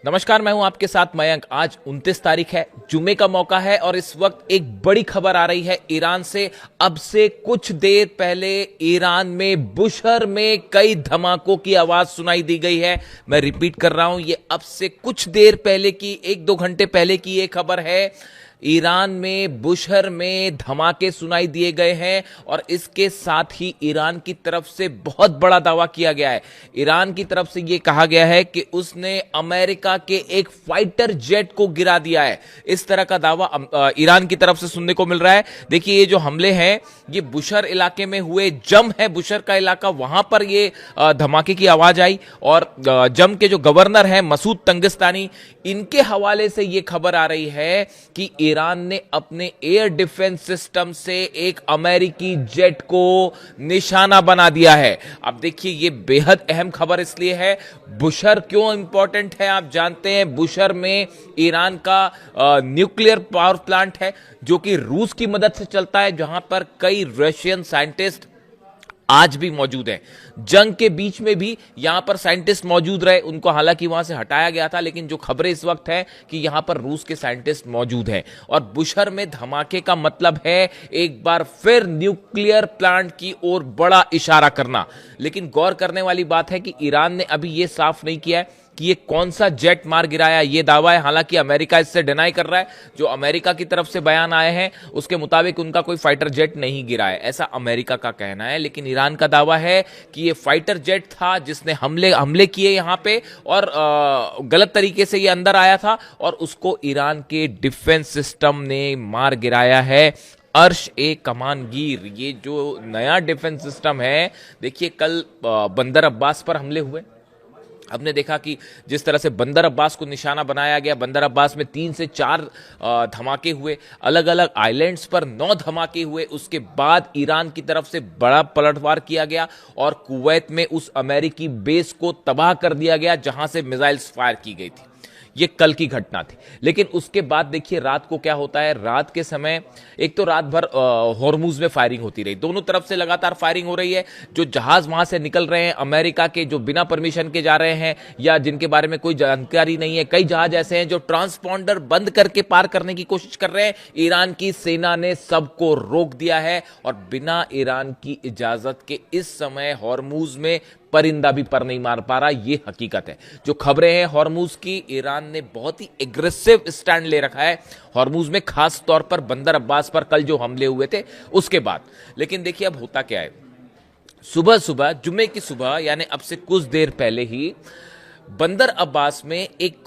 नमस्कार, मैं हूं आपके साथ मयंक। आज 29 तारीख है, जुमे का मौका है और इस वक्त एक बड़ी खबर आ रही है ईरान से। अब से कुछ देर पहले ईरान में बुशहर में कई धमाकों की आवाज सुनाई दी गई है। मैं रिपीट कर रहा हूं, ये अब से कुछ देर पहले की, 1-2 घंटे पहले की ये खबर है। ईरान में बुशहर में धमाके सुनाई दिए गए हैं और इसके साथ ही ईरान की तरफ से बहुत बड़ा दावा किया गया है। ईरान की तरफ से यह कहा गया है कि उसने अमेरिका के एक फाइटर जेट को गिरा दिया है। इस तरह का दावा ईरान की तरफ से सुनने को मिल रहा है। देखिए, ये जो हमले हैं ये बुशहर इलाके में हुए। जम है बुशहर का इलाका, वहां पर ये धमाके की आवाज आई और जम के जो गवर्नर हैं मसूद तंगिस्तानी, इनके हवाले से यह खबर आ रही है कि ईरान ने अपने एयर डिफेंस सिस्टम से एक अमेरिकी जेट को निशाना बना दिया है। अब देखिए, यह बेहद अहम खबर इसलिए है। बुशहर क्यों इंपॉर्टेंट है आप जानते हैं। बुशहर में ईरान का न्यूक्लियर पावर प्लांट है जो कि रूस की मदद से चलता है, जहां पर कई रशियन साइंटिस्ट आज भी मौजूद हैं। जंग के बीच में भी यहां पर साइंटिस्ट मौजूद रहे, उनको हालांकि वहां से हटाया गया था, लेकिन जो खबरें इस वक्त है कि यहां पर रूस के साइंटिस्ट मौजूद हैं। और बुशहर में धमाके का मतलब है एक बार फिर न्यूक्लियर प्लांट की ओर बड़ा इशारा करना। लेकिन गौर करने वाली बात है कि ईरान ने अभी यह साफ नहीं किया है कि ये कौन सा जेट मार गिराया। ये दावा है, हालांकि अमेरिका इससे डिनाई कर रहा है। जो अमेरिका की तरफ से बयान आए हैं उसके मुताबिक उनका कोई फाइटर जेट नहीं गिरा है, ऐसा अमेरिका का कहना है। लेकिन ईरान का दावा है कि ये फाइटर जेट था जिसने हमले किए यहां पे और गलत तरीके से ये अंदर आया था और उसको ईरान के डिफेंस सिस्टम ने मार गिराया है। अर्श ए कमानगीर, ये जो नया डिफेंस सिस्टम है, देखिए कल बंदर अब्बास पर हमले हुए। हमने देखा कि जिस तरह से बंदर अब्बास को निशाना बनाया गया, बंदर अब्बास में 3 से 4 धमाके हुए, अलग अलग आइलैंड्स पर 9 धमाके हुए। उसके बाद ईरान की तरफ से बड़ा पलटवार किया गया और कुवैत में उस अमेरिकी बेस को तबाह कर दिया गया जहां से मिसाइल्स फायर की गई थी। ये कल की घटना थी। लेकिन उसके बाद देखिए रात को क्या होता है। रात के समय एक तो रात भर हॉर्मुज में फायरिंग होती रही, दोनों तरफ से लगातार फायरिंग हो रही है। जो जहाज वहां से निकल रहे हैं अमेरिका के, जो बिना परमिशन के जा रहे हैं या जिनके बारे में कोई जानकारी नहीं है, कई जहाज ऐसे हैं जो ट्रांसपॉन्डर बंद करके पार करने की कोशिश कर रहे हैं। ईरान की सेना ने सबको रोक दिया है और बिना ईरान की इजाजत के इस समय हॉर्मुज में परिंदा भी पर नहीं मार पा रहा। यह हकीकत है। जो खबरें हैं हॉर्मुज की, ईरान ने बहुत ही एग्रेसिव स्टैंड ले रखा है हॉर्मुज में, खास तौर पर बंदर अब्बास पर कल जो हमले हुए थे उसके बाद। लेकिन देखिए अब होता क्या है। सुबह सुबह, जुमे की सुबह, यानी अब से कुछ देर पहले ही बंदर अब्बास में एक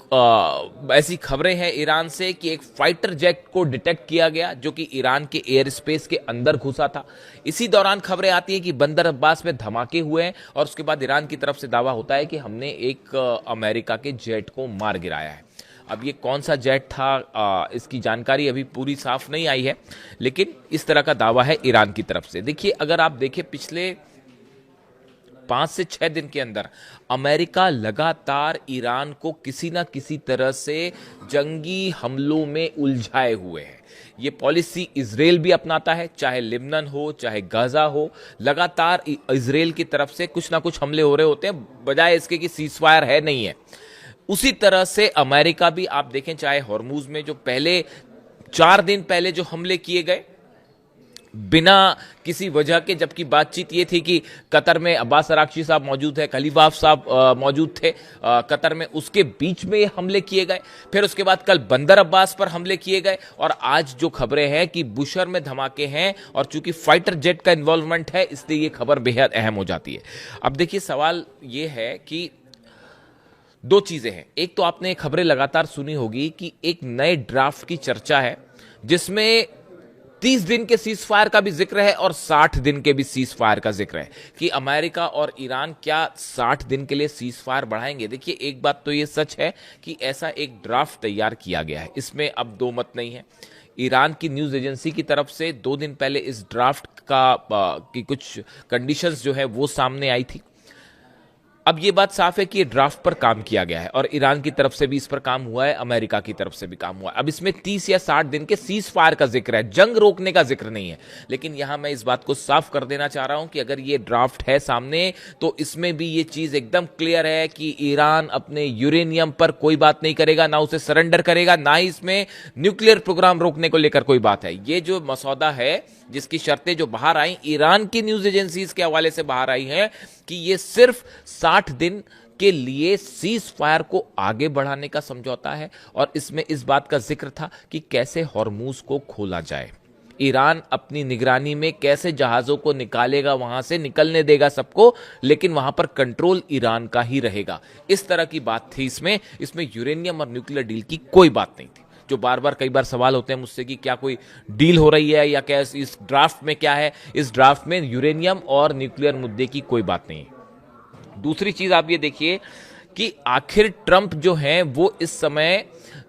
ऐसी खबरें हैं ईरान से कि एक फाइटर जेट को डिटेक्ट किया गया जो कि ईरान के एयर स्पेस के अंदर घुसा था। इसी दौरान खबरें आती हैं कि बंदर अब्बास में धमाके हुए हैं और उसके बाद ईरान की तरफ से दावा होता है कि हमने एक अमेरिका के जेट को मार गिराया है। अब ये कौन सा जेट था, इसकी जानकारी अभी पूरी साफ नहीं आई है, लेकिन इस तरह का दावा है ईरान की तरफ से। देखिए, अगर आप देखें पिछले 5 से 6 दिन के अंदर अमेरिका लगातार ईरान को किसी ना किसी तरह से जंगी हमलों में उलझाए हुए है। ये पॉलिसी इजराइल भी अपनाता है, चाहे लिबनन हो चाहे गाजा हो। लगातार इजराइल की तरफ से कुछ ना कुछ हमले हो रहे होते हैं, बजाय इसके कि सीजफायर है नहीं है। उसी तरह से अमेरिका भी, आप देखें, चाहे हॉर्मुज में जो पहले 4 दिन पहले जो हमले किए गए बिना किसी वजह के, जबकि बातचीत ये थी कि कतर में अब्बास अराक्ची साहब मौजूद है, खलीफाफ साहब मौजूद थे कतर में, उसके बीच में ये हमले किए गए। फिर उसके बाद कल बंदर अब्बास पर हमले किए गए और आज जो खबरें हैं कि बुशहर में धमाके हैं और चूंकि फाइटर जेट का इन्वॉल्वमेंट है इसलिए ये खबर बेहद अहम हो जाती है। अब देखिए, सवाल ये है कि 2 चीजें हैं। एक तो आपने खबरें लगातार सुनी होगी कि एक नए ड्राफ्ट की चर्चा है जिसमें 30 दिन के सीज फायर का भी जिक्र है और 60 दिन के भी सीज फायर का जिक्र है कि अमेरिका और ईरान क्या 60 दिन के लिए सीज फायर बढ़ाएंगे। देखिए, एक बात तो ये सच है कि ऐसा एक ड्राफ्ट तैयार किया गया है, इसमें अब 2 मत नहीं है। ईरान की न्यूज एजेंसी की तरफ से 2 दिन पहले इस ड्राफ्ट की कुछ कंडीशंस जो है वो सामने आई थी। अब ये बात साफ है कि ये ड्राफ्ट पर काम किया गया है और ईरान की तरफ से भी इस पर काम हुआ है, अमेरिका की तरफ से भी काम हुआ है। अब इसमें 30 या 60 दिन के सीज फायर का जिक्र है, जंग रोकने का जिक्र नहीं है। लेकिन यहां मैं इस बात को साफ कर देना चाह रहा हूं कि अगर ये ड्राफ्ट है सामने तो इसमें भी ये चीज एकदम क्लियर है कि ईरान अपने यूरेनियम पर कोई बात नहीं करेगा, ना उसे सरेंडर करेगा, ना ही इसमें न्यूक्लियर प्रोग्राम रोकने को लेकर कोई बात है। ये जो मसौदा है जिसकी शर्तें जो बाहर आई, ईरान की न्यूज एजेंसीज के हवाले से बाहर आई है कि ये सिर्फ 60 दिन के लिए सीज फायर को आगे बढ़ाने का समझौता है। और इसमें इस बात का जिक्र था कि कैसे हॉर्मूज को खोला जाए, ईरान अपनी निगरानी में कैसे जहाजों को निकालेगा, वहां से निकलने देगा सबको, लेकिन वहां पर कंट्रोल ईरान का ही रहेगा। इस तरह की बात थी इसमें यूरेनियम और न्यूक्लियर डील की कोई बात नहीं थी। जो बार बार कई बार सवाल होते हैं मुझसे कि क्या कोई डील हो रही है या क्या इस ड्राफ्ट में क्या है, इस ड्राफ्ट में यूरेनियम और न्यूक्लियर मुद्दे की कोई बात नहीं है। दूसरी चीज आप ये देखिए कि आखिर ट्रंप जो हैं वो इस समय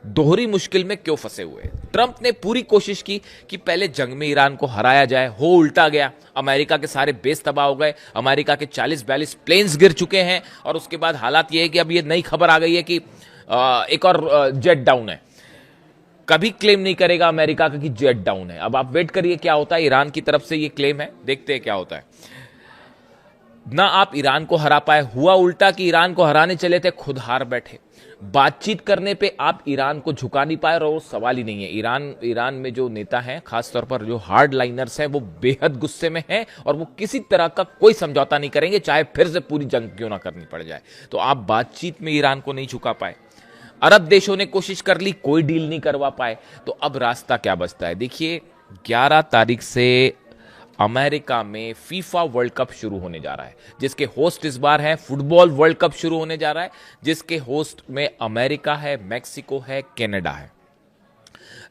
दोहरी मुश्किल में क्यों फंसे हुए हैं। ट्रंप ने पूरी कोशिश की कि पहले जंग में ईरान को हराया जाए, हो उल्टा गया, अमेरिका के सारे बेस तबाह हो गए, अमेरिका के 40-42 प्लेन्स गिर चुके हैं और उसके बाद हालात ये है कि अब ये नई खबर आ गई है कि एक और जेट डाउन है। कभी क्लेम नहीं करेगा अमेरिका का कि जेट डाउन है। अब आप वेट करिए क्या होता है, ईरान की तरफ से ये क्लेम है, देखते हैं क्या होता है। ना आप ईरान को हरा पाए, हुआ उल्टा कि ईरान को हराने चले थे, खुद हार बैठे। बातचीत करने पे आप ईरान को झुका नहीं पाए और वो सवाल ही नहीं है। ईरान में जो नेता हैं, खासतौर पर जो हार्ड लाइनर्स हैं, वो बेहद गुस्से में हैं और वो किसी तरह का कोई समझौता नहीं करेंगे, चाहे फिर से पूरी जंग क्यों ना करनी पड़ जाए। तो आप बातचीत में ईरान को नहीं झुका पाए। अरब देशों ने कोशिश कर ली, कोई डील नहीं करवा पाए। तो अब रास्ता क्या बचता है? देखिए 11 तारीख से अमेरिका में फीफा वर्ल्ड कप शुरू होने जा रहा है, जिसके होस्ट इस बार है, फुटबॉल वर्ल्ड कप शुरू होने जा रहा है, जिसके होस्ट में अमेरिका है, मैक्सिको है, कनाडा है।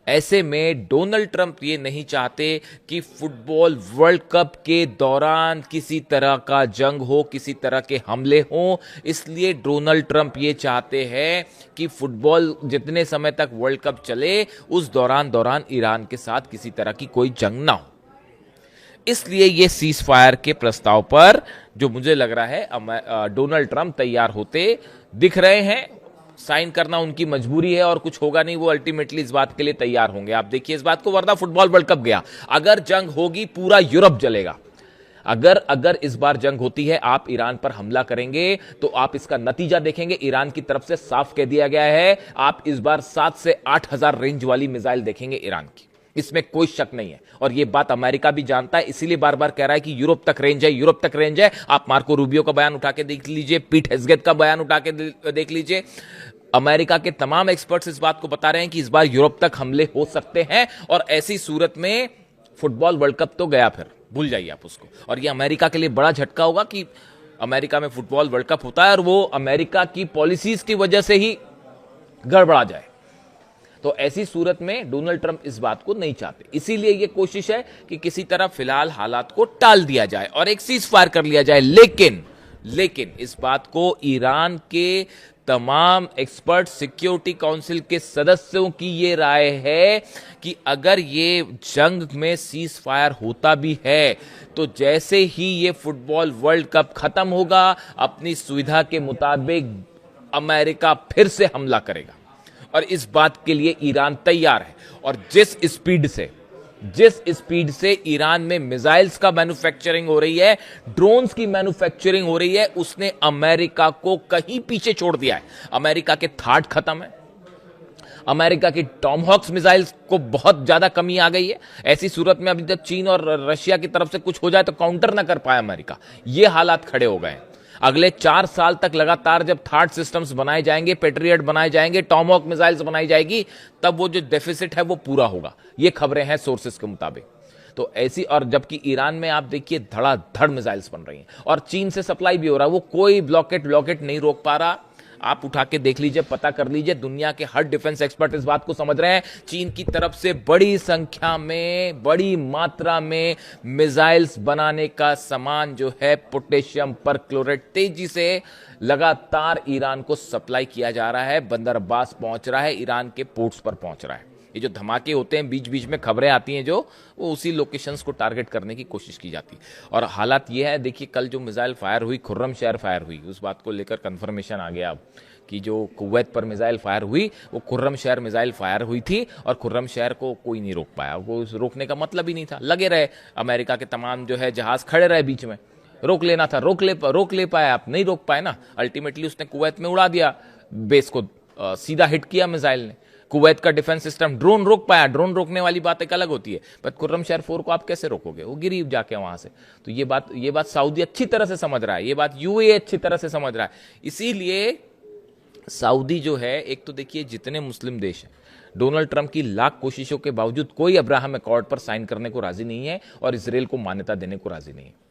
ऐसे में डोनाल्ड ट्रंप ये नहीं चाहते कि फुटबॉल वर्ल्ड कप के दौरान किसी तरह का जंग हो, किसी तरह के हमले हों। इसलिए डोनाल्ड ट्रंप ये चाहते हैं कि फुटबॉल जितने समय तक वर्ल्ड कप चले उस दौरान ईरान के साथ किसी तरह की कोई जंग ना हो। इसलिए ये सीज फायर के प्रस्ताव पर जो मुझे लग रहा है डोनाल्ड ट्रंप तैयार होते दिख रहे हैं। साइन करना उनकी मजबूरी है और कुछ होगा नहीं, वो अल्टीमेटली इस बात के लिए तैयार होंगे। आप देखिए इस बात को, वरना फुटबॉल वर्ल्ड कप गया, अगर जंग होगी पूरा यूरोप जलेगा। अगर इस बार जंग होती है, आप ईरान पर हमला करेंगे तो आप इसका नतीजा देखेंगे। ईरान की तरफ से साफ कह दिया गया है, आप इस बार 7 से 8 हजार रेंज वाली मिसाइल देखेंगे ईरान की, इसमें कोई शक नहीं है। और यह बात अमेरिका भी जानता है, इसीलिए बार बार कह रहा है कि यूरोप तक रेंज है, यूरोप तक रेंज है। आप मार्को रूबियो का बयान उठा के देख लीजिए, पीट हेग्सेट का बयान उठा के देख लीजिए। अमेरिका के तमाम एक्सपर्ट्स इस बात को बता रहे हैं कि इस बार यूरोप तक हमले हो सकते हैं और ऐसी सूरत में फुटबॉल वर्ल्ड कप तो गया, फिर भूल जाइए आप उसको। और यह अमेरिका के लिए बड़ा झटका होगा कि अमेरिका में फुटबॉल वर्ल्ड कप होता है और वो अमेरिका की पॉलिसीज की वजह से ही गड़बड़ा जाए। तो ऐसी सूरत में डोनाल्ड ट्रंप इस बात को नहीं चाहते, इसीलिए यह कोशिश है कि किसी तरह फिलहाल हालात को टाल दिया जाए और एक सीज फायर कर लिया जाए। लेकिन इस बात को ईरान के तमाम एक्सपर्ट, सिक्योरिटी काउंसिल के सदस्यों की ये राय है कि अगर ये जंग में सीज फायर होता भी है तो जैसे ही ये फुटबॉल वर्ल्ड कप खत्म होगा, अपनी सुविधा के मुताबिक अमेरिका फिर से हमला करेगा और इस बात के लिए ईरान तैयार है। और जिस स्पीड से ईरान में मिसाइल्स का मैन्युफैक्चरिंग हो रही है, ड्रोन्स की मैन्युफैक्चरिंग हो रही है, उसने अमेरिका को कहीं पीछे छोड़ दिया है। अमेरिका के थार्ड खत्म है, अमेरिका की टॉमहॉक्स मिसाइल्स को बहुत ज्यादा कमी आ गई है। ऐसी सूरत में अभी तक चीन और रशिया की तरफ से कुछ हो जाए तो काउंटर ना कर पाए अमेरिका, ये हालात खड़े हो गए हैं। अगले 4 साल तक लगातार जब थर्ड सिस्टम्स बनाए जाएंगे, पेट्रियट बनाए जाएंगे, टॉमहॉक मिसाइल्स बनाई जाएगी, तब वो जो डेफिसिट है वो पूरा होगा। ये खबरें हैं सोर्सेस के मुताबिक। तो ऐसी, और जबकि ईरान में आप देखिए धड़ाधड़ मिसाइल्स बन रही हैं और चीन से सप्लाई भी हो रहा है, वो कोई ब्लॉकेट नहीं रोक पा रहा। आप उठा के देख लीजिए, पता कर लीजिए, दुनिया के हर डिफेंस एक्सपर्ट इस बात को समझ रहे हैं। चीन की तरफ से बड़ी संख्या में, बड़ी मात्रा में मिसाइल्स बनाने का सामान जो है पोटेशियम परक्लोरेट तेजी से लगातार ईरान को सप्लाई किया जा रहा है, बंदर अब्बास पहुंच रहा है, ईरान के पोर्ट्स पर पहुंच रहा है। ये जो धमाके होते हैं, बीच बीच में खबरें आती हैं जो, वो उसी लोकेशंस को टारगेट करने की कोशिश की जाती है। और हालात ये है, देखिए कल जो मिसाइल फायर हुई, खुर्रम शहर फायर हुई, उस बात को लेकर कंफर्मेशन आ गया अब कि जो कुवैत पर मिसाइल फायर हुई वो खुर्रम शहर मिसाइल फायर हुई थी, और खुर्रम शहर को कोई नहीं रोक पाया। वो रोकने का मतलब ही नहीं था, लगे रहे अमेरिका के तमाम जो है जहाज खड़े रहे बीच में, रोक लेना था, रोक ले पाए आप, नहीं रोक पाए ना। अल्टीमेटली उसने कुवैत में उड़ा दिया बेस को, सीधा हिट किया मिसाइल ने। कुवैत का डिफेंस सिस्टम ड्रोन रोक पाया, ड्रोन रोकने वाली बात एक अलग होती है, पर खुर्रम शहर 4 को आप कैसे रोकोगे, वो गिरी जाके वहां से। तो ये बात सऊदी अच्छी तरह से समझ रहा है, ये बात यूएई अच्छी तरह से समझ रहा है। इसीलिए सऊदी जो है, एक तो देखिए जितने मुस्लिम देश हैं, डोनाल्ड ट्रंप की लाख कोशिशों के बावजूद कोई अब्राहम अकॉर्ड पर साइन करने को राजी नहीं है और इसराइल को मान्यता देने को राजी नहीं है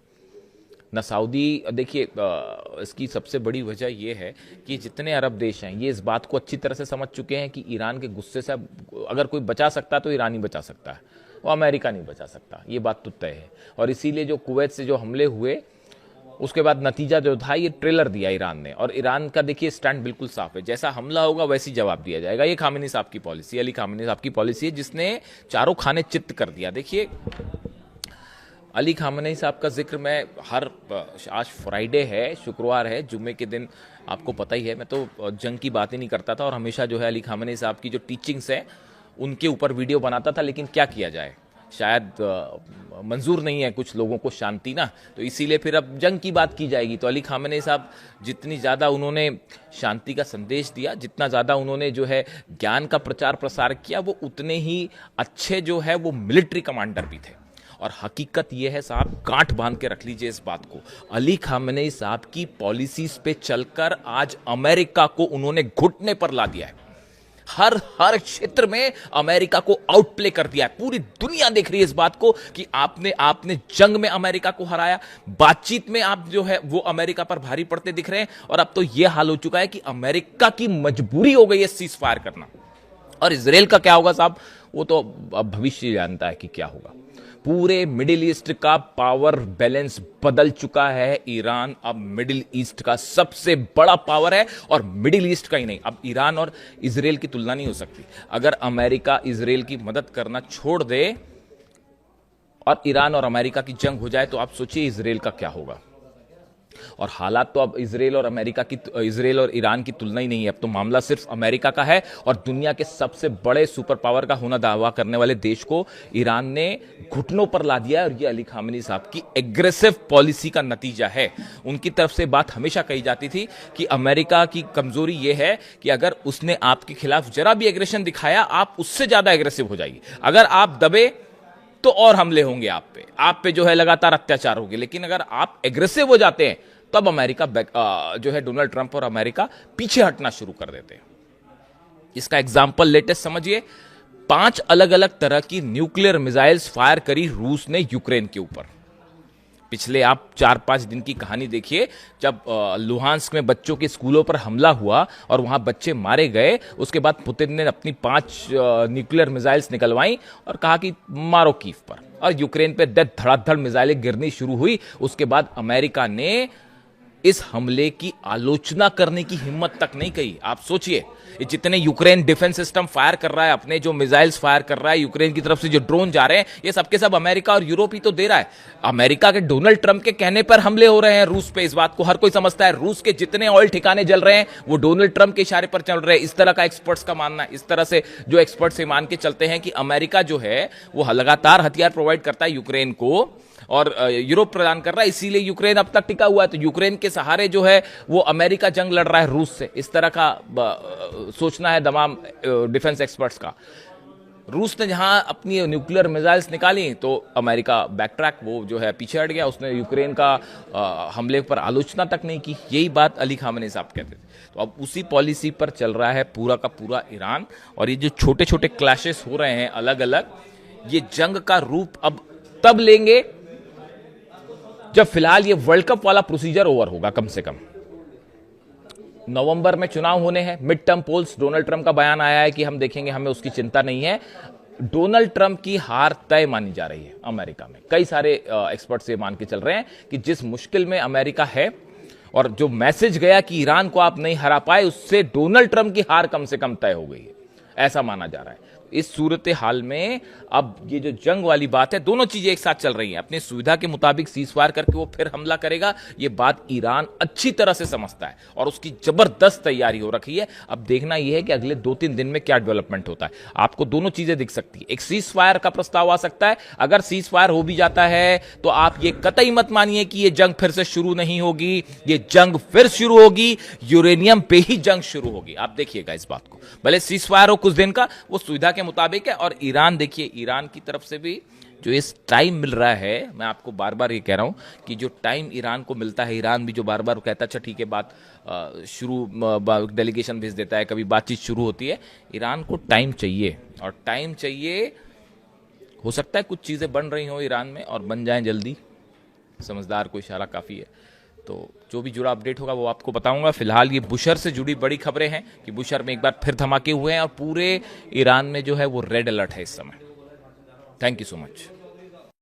ना सऊदी। देखिए इसकी सबसे बड़ी वजह यह है कि जितने अरब देश हैं ये इस बात को अच्छी तरह से समझ चुके हैं कि ईरान के गुस्से से अगर कोई बचा सकता है तो ईरान ही बचा सकता है, वो अमेरिका नहीं बचा सकता, ये बात तो तय है। और इसीलिए जो कुवैत से जो हमले हुए उसके बाद नतीजा जो था, ये ट्रेलर दिया ईरान ने, और ईरान का देखिए स्टैंड बिल्कुल साफ है, जैसा हमला होगा वैसी जवाब दिया जाएगा। ये खामेनी साहब की पॉलिसी, अली खामेनी साहब की पॉलिसी है, जिसने चारों खाने चित्त कर दिया। देखिए अली खामेनी साहब का जिक्र मैं आज फ्राइडे है, शुक्रवार है, जुम्मे के दिन आपको पता ही है, मैं तो जंग की बात ही नहीं करता था और हमेशा जो है अली खामेनी साहब की जो टीचिंग्स है उनके ऊपर वीडियो बनाता था, लेकिन क्या किया जाए, शायद मंजूर नहीं है कुछ लोगों को शांति ना, तो इसीलिए फिर अब जंग की बात की जाएगी। तो अली खामेनी साहब जितनी ज़्यादा उन्होंने शांति का संदेश दिया, जितना ज़्यादा उन्होंने जो है ज्ञान का प्रचार प्रसार किया, वो उतने ही अच्छे जो है वो मिलिट्री कमांडर भी थे। और हकीकत यह है साहब, गांठ बांध के रख लीजिए इस बात को, अली खामेनी साहब की पॉलिसीज पे चलकर आज अमेरिका को उन्होंने घुटने पर ला दिया है। हर क्षेत्र में अमेरिका को आउटप्ले कर दिया है। पूरी दुनिया देख रही है इस बात को कि आपने जंग में अमेरिका को हराया, बातचीत में आप जो है वो अमेरिका पर भारी पड़ते दिख रहे हैं, और अब तो यह हाल हो चुका है कि अमेरिका की मजबूरी हो गई है सीज फायर करना। और इजराइल का क्या होगा साहब, वो तो अब भविष्य जानता है कि क्या होगा। पूरे मिडिल ईस्ट का पावर बैलेंस बदल चुका है। ईरान अब मिडिल ईस्ट का सबसे बड़ा पावर है, और मिडिल ईस्ट का ही नहीं, अब ईरान और इजराइल की तुलना नहीं हो सकती। अगर अमेरिका इजराइल की मदद करना छोड़ दे और ईरान और अमेरिका की जंग हो जाए, तो आप सोचिए इजराइल का क्या होगा। और हालात तो अब इजराइल और ईरान की तुलना ही नहीं है, अब तो मामला सिर्फ अमेरिका का है, और दुनिया के सबसे बड़े सुपर पावर का होना दावा करने वाले देश को ईरान ने घुटनों पर ला दिया है। और ये अली खामेनी साहब की एग्रेसिव पॉलिसी का नतीजा है। उनकी तरफ से बात हमेशा कही जाती थी कि अमेरिका की कमजोरी यह है कि अगर उसने आपके खिलाफ जरा भी एग्रेशन दिखाया, आप उससे ज्यादा एग्रेसिव हो जाएगी। अगर आप दबे तो और हमले होंगे आप पे जो है लगातार अत्याचार होंगे, लेकिन अगर आप एग्रेसिव हो जाते हैं तब अमेरिका जो है डोनाल्ड ट्रंप और अमेरिका पीछे हटना शुरू कर देते हैं। इसका एग्जांपल लेटेस्ट समझिए, 5 अलग अलग तरह की न्यूक्लियर मिसाइल्स फायर करी रूस ने यूक्रेन के ऊपर। पिछले आप 4-5 दिन की कहानी देखिए, जब लुहांस्क में बच्चों के स्कूलों पर हमला हुआ और वहां बच्चे मारे गए, उसके बाद पुतिन ने अपनी 5 न्यूक्लियर मिसाइल्स निकलवाई और कहा कि मारो कीव पर, और यूक्रेन पे धड़ाधड़ मिसाइलें गिरनी शुरू हुई। उसके बाद अमेरिका ने इस हमले की आलोचना करने की हिम्मत तक नहीं की। आप सोचिए, जितने यूक्रेन डिफेंस सिस्टम फायर कर रहा है, अपने जो मिसाइल्स फायर कर रहा है, यूक्रेन की तरफ से जो ड्रोन जा रहे हैं, ये सबके सब अमेरिका और यूरोप ही तो दे रहा है। अमेरिका के डोनाल्ड ट्रंप के कहने पर हमले हो रहे हैं रूस पे, इस बात को हर कोई समझता है। रूस के जितने ऑयल ठिकाने जल रहे हैं वो डोनाल्ड ट्रंप के इशारे पर चल रहे हैं, इस तरह का एक्सपर्ट्स का मानना है। इस तरह से जो एक्सपर्ट्स मान के चलते हैं कि अमेरिका जो है वो लगातार हथियार प्रोवाइड करता है यूक्रेन को, और यूरोप प्रदान कर रहा है, इसीलिए यूक्रेन अब तक टिका हुआ है। तो यूक्रेन के सहारे जो है वो अमेरिका जंग लड़ रहा है रूस से, इस तरह का सोचना है तमाम डिफेंस एक्सपर्ट्स का। रूस ने जहां अपनी न्यूक्लियर मिसाइल्स निकाली तो अमेरिका बैकट्रैक, वो जो है पीछे हट गया, उसने यूक्रेन का हमले पर आलोचना तक नहीं की। यही बात अली खामेनी साहब कहते थे। तो अब उसी पॉलिसी पर चल रहा है पूरा का पूरा ईरान, और ये जो छोटे छोटे क्लैशेस हो रहे हैं अलग अलग, ये जंग का रूप अब तब लेंगे जब फिलहाल ये वर्ल्ड कप वाला प्रोसीजर ओवर होगा। कम से कम नवंबर में चुनाव होने हैं, mid term polls, Donald Trump का बयान आया है कि हम देखेंगे, हमें उसकी चिंता नहीं है। डोनाल्ड ट्रंप की हार तय मानी जा रही है अमेरिका में। कई सारे एक्सपर्ट्स ये मान के चल रहे हैं कि जिस मुश्किल में अमेरिका है, और जो मैसेज गया कि ईरान को आप नहीं हरा पाए, उससे डोनाल्ड ट्रंप की हार कम से कम तय हो गई है, ऐसा माना जा रहा है। इस सूरत हाल में अब ये जो जंग वाली बात है, दोनों चीजें एक साथ चल रही हैं। अपनी सुविधा के मुताबिक सीजफायर करके वो फिर हमला करेगा, ये बात ईरान अच्छी तरह से समझता है और उसकी जबरदस्त तैयारी हो रखी है। अब देखना यह है कि अगले 2-3 दिन में क्या डेवलपमेंट होता है। आपको दोनों चीजें दिख सकती है, एक सीज फायर का प्रस्ताव आ सकता है। अगर सीज फायर हो भी जाता है तो आप ये कतई मत मानिए कि ये जंग फिर से शुरू नहीं होगी, ये जंग फिर शुरू होगी, यूरेनियम पे ही जंग शुरू होगी। आप देखिएगा इस बात को, भले सीज फायर हो कुछ दिन का, वो सुविधा के मुताबिक है। और ईरान देखिए, ईरान की तरफ से भी जो इस टाइम मिल रहा है, मैं आपको बार बार ये कह रहा हूं कि जो टाइम ईरान को मिलता है, ईरान भी जो बार बार कहता है अच्छा ठीक है बात शुरू, डेलीगेशन भेज देता है, कभी बातचीत शुरू होती है। ईरान को टाइम चाहिए, और टाइम चाहिए। हो सकता है कुछ चीज़ें बन रही हों ईरान में और बन जाएं जल्दी, समझदार को इशारा काफ़ी है। तो जो भी जुड़ा अपडेट होगा वो आपको बताऊंगा। फिलहाल ये बुशर से जुड़ी बड़ी खबरें हैं कि बुशर में एक बार फिर धमाके हुए हैं और पूरे ईरान में जो है वो रेड अलर्ट है इस समय। Thank you so much.